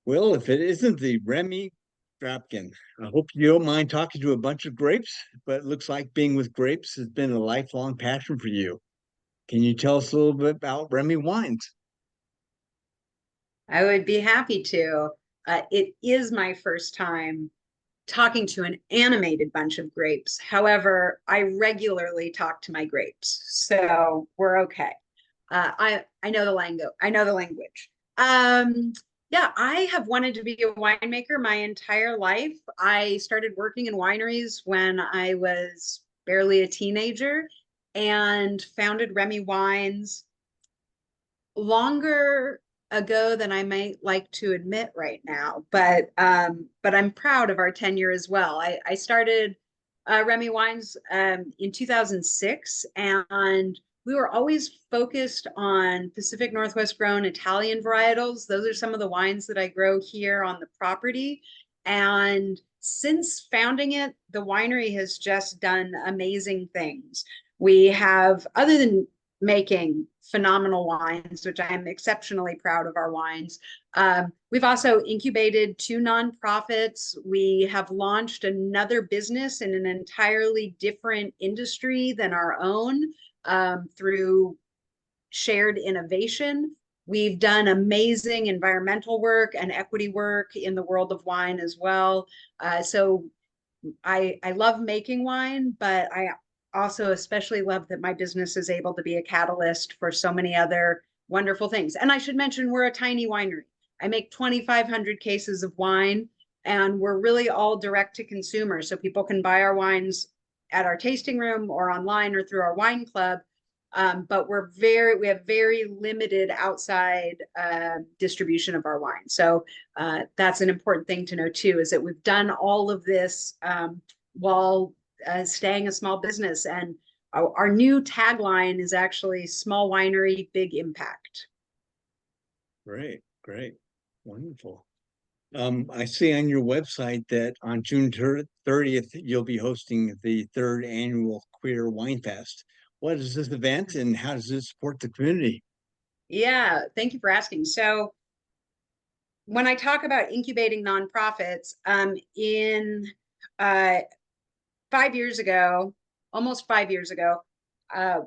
Well, if it isn't the Remy Drapkin, I hope you don't mind talking to a bunch of grapes, but it looks like being with grapes has been a lifelong passion for you. Can you tell us a little bit about Remy Wines? I would be happy to. It is my first time talking to an animated bunch of grapes. However, I regularly talk to my grapes, so we're okay. I know the lingo. I know the language. Yeah, I have wanted to be a winemaker my entire life. I started working in wineries when I was barely a teenager and founded Remy Wines longer ago than I might like to admit right now, but I'm proud of our tenure as well. I started Remy Wines in 2006, and we were always focused on Pacific Northwest grown Italian varietals. Those are some of the wines that I grow here on the property. And since founding it, the winery has just done amazing things. We have, other than making phenomenal wines, which I am exceptionally proud of our wines. We've also incubated two nonprofits. We have launched another business in an entirely different industry than our own through shared innovation. We've done amazing environmental work and equity work in the world of wine as well. So I love making wine, but I also especially love that my business is able to be a catalyst for so many other wonderful things. And I should mention, we're a tiny winery. I make 2,500 cases of wine, and we're really all direct to consumer. So people can buy our wines at our tasting room or online or through our wine club. But we have very limited outside distribution of our wine. So that's an important thing to know too, is that we've done all of this while staying a small business. And our new tagline is actually small winery, big impact. Great, great, wonderful. I see on your website that on June 30th, you'll be hosting the third annual Queer Wine Fest. What is this event and how does it support the community? Yeah, thank you for asking. So when I talk about incubating nonprofits, in uh, 5 years ago, almost 5 years ago, uh,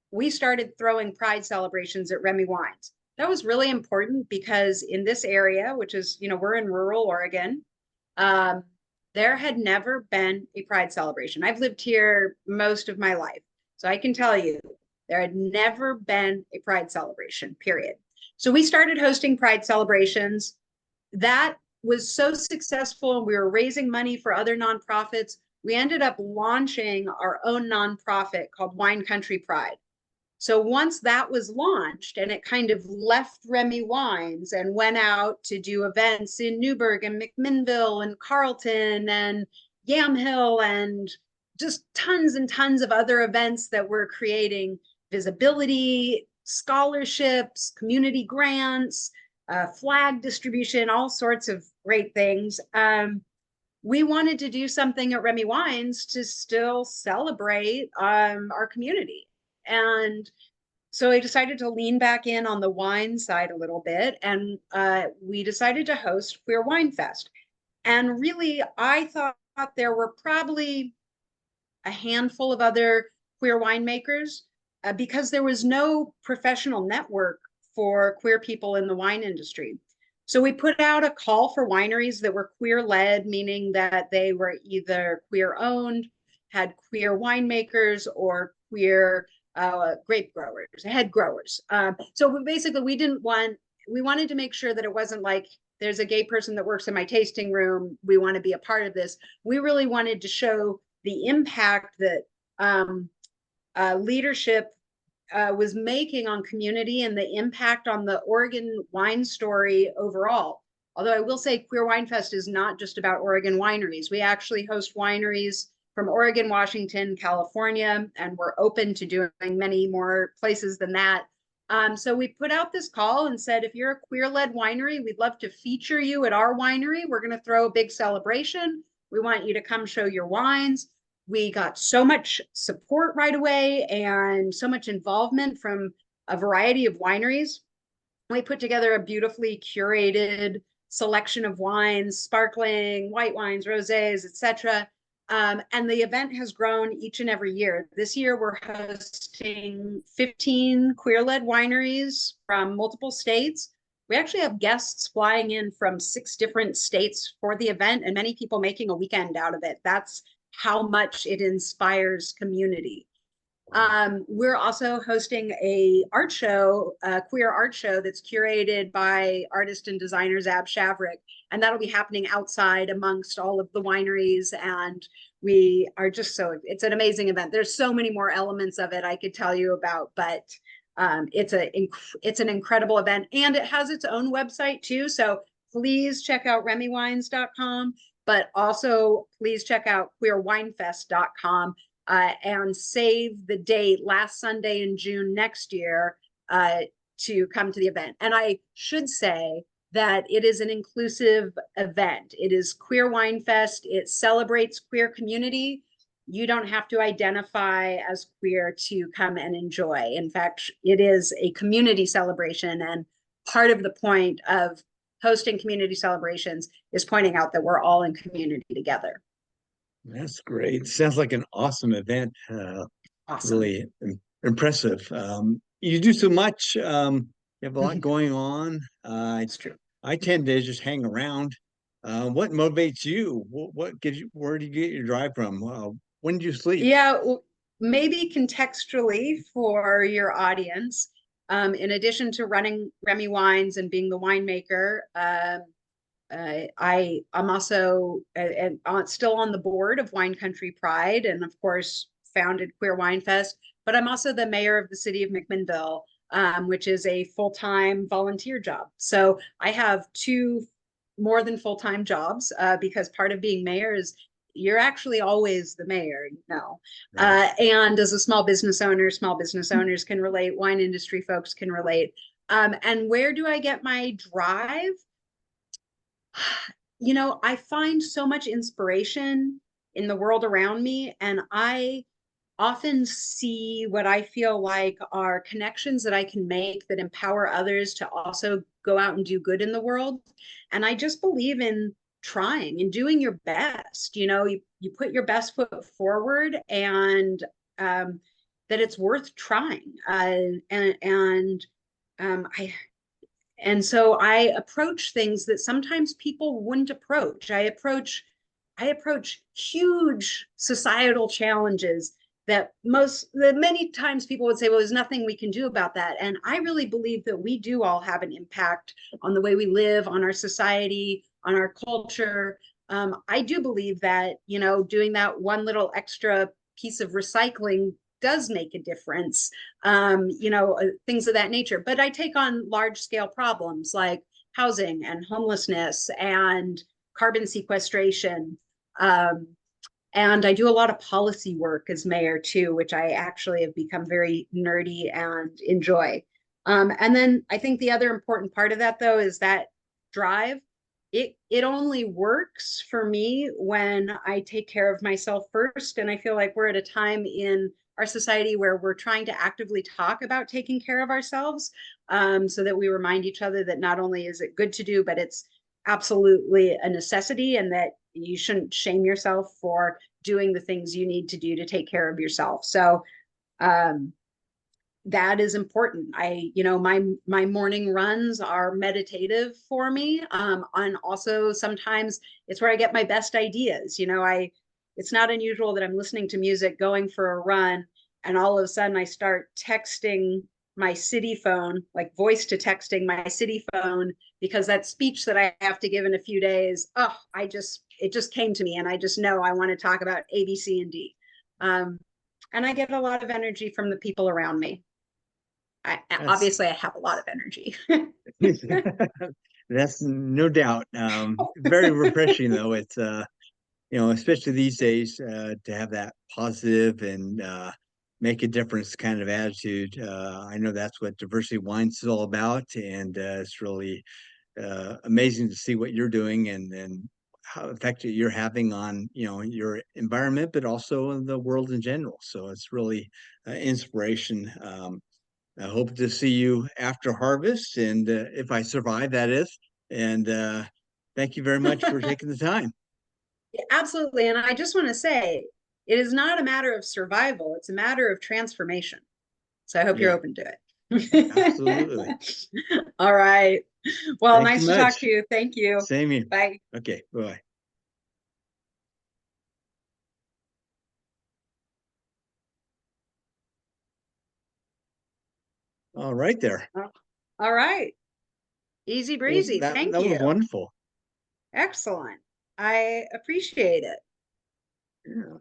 we started throwing pride celebrations at Remy Wines. That was really important because in this area, which is, we're in rural Oregon, um, there had never been a pride celebration. I've lived here most of my life. So I can tell you, there had never been a pride celebration, period. So we started hosting pride celebrations. That was so successful, and we were raising money for other nonprofits. We ended up launching our own nonprofit called Wine Country Pride. So once that was launched and it kind of left Remy Wines and went out to do events in Newburgh and McMinnville and Carlton and Yamhill and just tons and tons of other events that were creating visibility, scholarships, community grants, flag distribution, all sorts of great things. We wanted to do something at Remy Wines to still celebrate our community. And so I decided to lean back in on the wine side a little bit, and we decided to host Queer Wine Fest. And really, I thought there were probably a handful of other queer winemakers because there was no professional network for queer people in the wine industry. So we put out a call for wineries that were queer led, meaning that they were either queer owned, had queer winemakers, or queer grape growers, head growers. We wanted to make sure that it wasn't like there's a gay person that works in my tasting room, we want to be a part of this. We really wanted to show the impact that leadership was making on community and the impact on the Oregon wine story overall. Although I will say Queer Wine Fest is not just about Oregon wineries. We actually host wineries from Oregon, Washington, California, and we're open to doing many more places than that. So we put out this call and said, if you're a queer-led winery, we'd love to feature you at our winery. We're going to throw a big celebration. We want you to come show your wines. We got so much support right away and so much involvement from a variety of wineries. We put together a beautifully curated selection of wines, sparkling, white wines, rosés, etc. And the event has grown each and every year. This year, we're hosting 15 queer-led wineries from multiple states. We actually have guests flying in from 6 different states for the event, and many people making a weekend out of it. That's how much it inspires community. We're also hosting a art show, a queer art show that's curated by artist and designer Zab Shavrik, and that'll be happening outside amongst all of the wineries. And we are just it's an amazing event. There's so many more elements of it I could tell you about, but it's an incredible event, and it has its own website too. So please check out remywines.com, but also please check out queerwinefest.com. And save the date last Sunday in June next year to come to the event. And I should say that it is an inclusive event. It is Queer Wine Fest. It celebrates queer community. You don't have to identify as queer to come and enjoy. In fact, it is a community celebration. And part of the point of hosting community celebrations is pointing out that we're all in community together. That's great. Sounds like an awesome event. Awesome. Really impressive. You do so much. You have a lot going on. It's true. I tend to just hang around. What motivates you? What gives you? Where do you get your drive from? When do you sleep? Yeah, well, maybe contextually for your audience, in addition to running Remy Wines and being the winemaker, I'm also still on the board of Wine Country Pride, and of course founded Queer Wine Fest. But I'm also the mayor of the city of McMinnville, which is a full-time volunteer job. So I have 2 more than full-time jobs because part of being mayor is you're actually always the mayor, you know. Right. And as a small business owner, small business owners can relate, wine industry folks can relate. And where do I get my drive? You know, I find so much inspiration in the world around me, and I often see what I feel like are connections that I can make that empower others to also go out and do good in the world. And I just believe in trying and doing your best. You know, you put your best foot forward, and that it's worth trying. I and so I approach things that sometimes people wouldn't approach. I approach huge societal challenges that many times people would say, well, there's nothing we can do about that. And I really believe that we do all have an impact on the way we live, on our society, on our culture. I do believe that, you know, doing that one little extra piece of recycling does make a difference, you know, things of that nature. But I take on large scale problems like housing and homelessness and carbon sequestration. And I do a lot of policy work as mayor too, which I actually have become very nerdy and enjoy. And then I think the other important part of that though is that drive. It only works for me when I take care of myself first. And I feel like we're at a time in our society where we're trying to actively talk about taking care of ourselves, so that we remind each other that not only is it good to do, but it's absolutely a necessity, and that you shouldn't shame yourself for doing the things you need to do to take care of yourself. So um, that is important. You know, my morning runs are meditative for me. And also sometimes it's where I get my best ideas. You know, it's not unusual that I'm listening to music, going for a run, and all of a sudden I start texting my city phone, like voice to texting my city phone, because that speech that I have to give in a few days, it just came to me, and I just know I want to talk about A, B, C, and D. And I get a lot of energy from the people around me. That's Obviously I have a lot of energy. that's no doubt. Very refreshing though. It's you know, especially these days, to have that positive and make a difference kind of attitude. I know that's what Diversity Wines is all about, and it's really amazing to see what you're doing and how effective you're having on, you know, your environment, but also in the world in general. So it's really inspiration. I hope to see you after harvest, and if I survive, that is. And Thank you very much for taking the time. Absolutely. And I just want to say, it is not a matter of survival, it's a matter of transformation. So I hope you're Yeah, open to it. absolutely. All right. Well, Thanks so nice to talk much. to you. Thank you. Same here. Bye. Okay, bye. All right there. All right. Easy Well, breezy. Thank that was you. wonderful. Excellent. I appreciate it. Yeah.